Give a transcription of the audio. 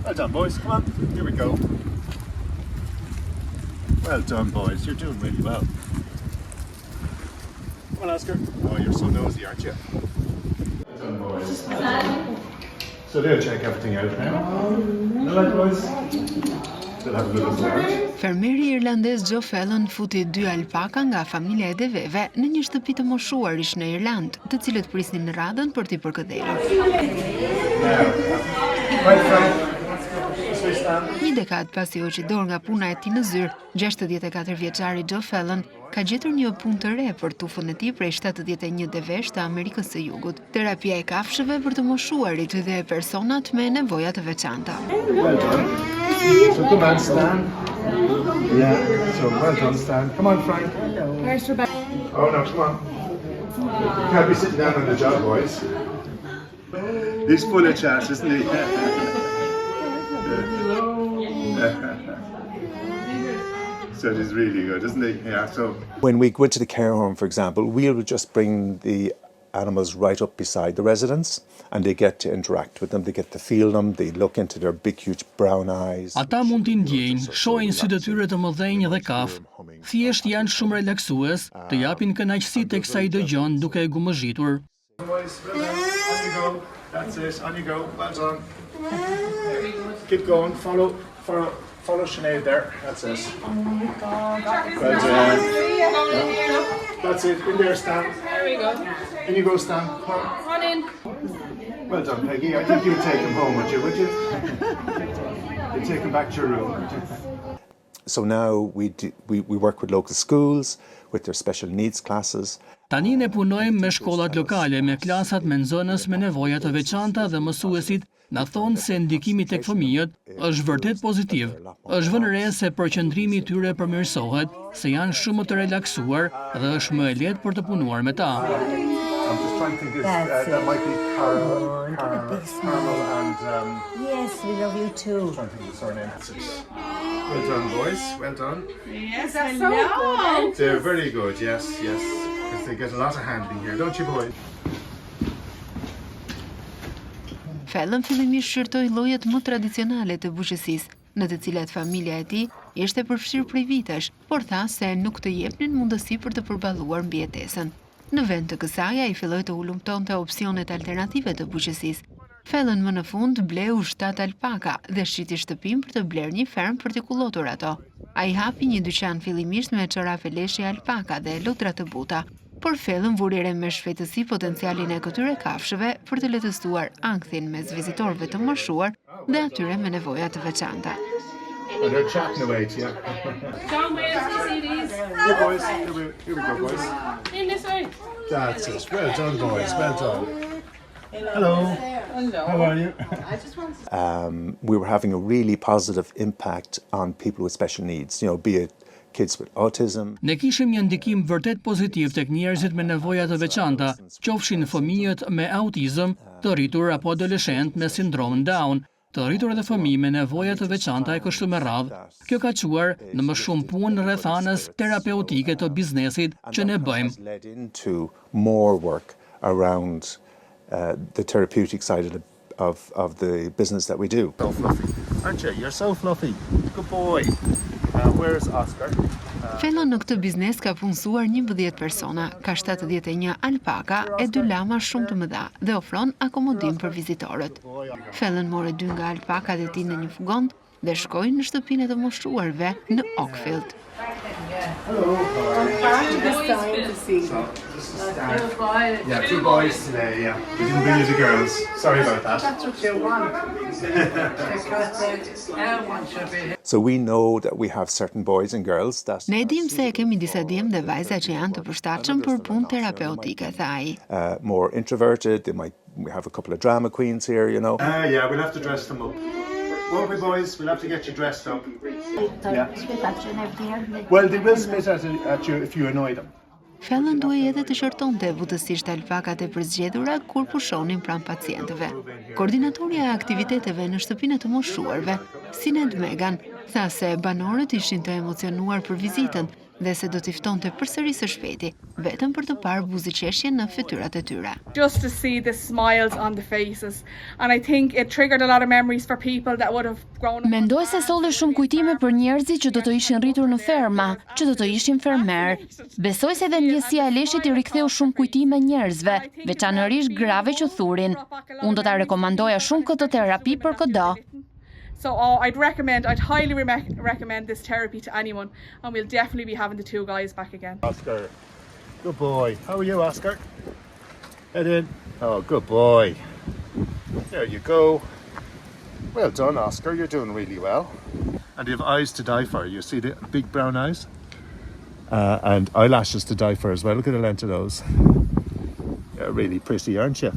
Well done, boys. Come on. Here we go. Well done, boys. You're doing really well. Come on, Oscar. Oh, you're so nosy, aren't you? Well done, boys. So they'll check everything out now. All right, boys. They'll have a little start. Fermeri irlandez Joe Fallon futi 2 alpaka nga familja e deveve në një shtëpi të moshuarish në Irland, të cilët prisnin në radhën për t'i përkëdhelur. Një dekadë pasi u qidor nga puna e tij në zyrë, 64 vjeçari Joe Fallon ka gjetur një punë të re për tufën e tij prej 71 devesh të Amerikës së Jugut. Terapia e kafshëve për të moshuarit dhe personat me nevoja të veçanta. Well done. So come on, Stan. Yeah, so well done, Stan. Come on, Frank. Where's Rebecca? Oh no, come on. You can't be sitting down on the job, boys. He's full of chat, isn't he? So it is really good, isn't he? Yeah, so... When we go into the care home, for example, we'll just bring the animals right up beside the residents and they get to interact with them, they get to feel them, they look into their big huge brown eyes. Ata mund t'i ndjejnë, shohin sytë e tyre të mëdhenj dhe kafë. Thjesht janë shumë relaksues, të japin kënaqësi teksa i dëgjon duke e gumëzhitur. Boys, well done. On you go. That's it. On you go. Well done. Keep going. Follow Sinead there. That's it. Well done. That's it. In there, Stan. There we go. In you go, Stan. Come on. Run in. Well done, Peggy. I think you'd take him home, would you? You'd take him back to your room, would you? So now we work with local schools, with their special needs classes. Tani ne punojmë me shkollat lokale, me klasat me nxënës me nevoja të veçanta dhe mësuesit na thonë se ndikimi tek fëmijët është vërtet pozitiv. Është vënë re se përqendrimi i tyre përmirësohet, se janë shumë më të relaksuar dhe është më e lehtë për të punuar me ta. I'm just trying to think that might be Carmel and... Yes, we love you too. I'm trying to think of the surname. That's it. Well done, boys. Well done. Yes, that's so good. They're very good, yes. Because they get a lot of handling here, don't you, boys? Fallon fillimisht shërtoi llojet më tradicionale të buqësisë, në të cilat familja e tij ishte përfshirë prej vitesh, por tha se nuk të jepnin mundësi për të përballuar mbijetesën. Në vend të kësaj, ai filloi të hulumtonte opsionet alternative të buqësisë. Fallon më në fund bleu 7 alpaka dhe shiti shtëpinë për të blerë një fermë për t'i kullotur ato. Ai hapi një dyqan fillimisht me çorafe leshi alpaka dhe lutra të buta, por Fallon vuri re me shpejtësi potencialin e këtyre kafshëve për të lehtësuar ankthin mes vizitorëve të moshuar dhe atyre me nevoja të veçanta. Oh, they're chatting away to you. John, where's the CDs? Here, boys. Here we go, boys. In this way. That's it. Well done, boys. Well done. Hello. How are you? We were having a really positive impact on people with special needs, be it kids with autism. Ne kishim një ndikim vërtet pozitiv tek njerëzit me nevoja të veçanta, qofshin fëmijët me autizëm, të rritur apo adoleshent me sindromin Down, të rritur dhe fëmijë me nevoja të veçanta e kështu me radhë. Kjo ka quar në më shumë punë rreth anës terapeutike të biznesit që ne bëjmë. Led into more work around the therapeutic side of the business that we do. So fluffy, aren't you? You're so fluffy. Good boy. Where's Oscar? Fallon në këtë biznes ka punësuar 11 persona, ka 71 alpaka e 2 lama shumë të mëdha dhe ofron akomodim për vizitorët. Fallon mori 2 nga alpakat e tij në një furgon dhe shkoi në shtëpinë e të moshuarve në Oakfield. Hello. So, this is Stan. Yeah, 2 boys today, yeah. We didn't bring you the girls. Sorry about that. That's what you want. So we know that we have certain boys and girls that... Ne dim se kemi disa djem dhe vajza që janë të përshtatshëm për punë terapeutike, tha ai. More introverted, we have a couple of drama queens here, Yeah, we'll have to dress them up. Won't we, boys? We'll have to get you dressed up. Yeah. Well, they will spit at you if you annoy them. Fallon duhej edhe të shërtonte butësisht alpakat e përzgjedhura kur pushonin pranë pacientëve. Koordinatorja e aktiviteteve në shtëpinë të moshuarve, Sinead Megan, tha se banorët ishin të emocionuar për vizitën dhe se do t'i ftonte përsëri së shpejti, vetëm për të parë buziqeshjen në fytyrat e tyre. Just to see the smiles on the faces, and I think it triggered a lot of memories for people that would have grown up. Mendoj se solli shumë kujtime për njerëzit që do të ishin rritur në ferma, që do të ishin fermer. Besoj se dhe ndjesia e leshit i riktheu shumë kujtime njerëzve, veçanërisht grave që thurin. Unë do ta rekomandoja shumë këtë terapi për çdo. So I'd highly recommend this therapy to anyone, and we'll definitely be having the two guys back again. Oscar, good boy. How are you, Oscar? Head in. Oh, good boy. There you go. Well done, Oscar. You're doing really well. And you have eyes to die for. You see the big brown eyes? And eyelashes to die for as well. Look at the length of those. You're really pretty, aren't you?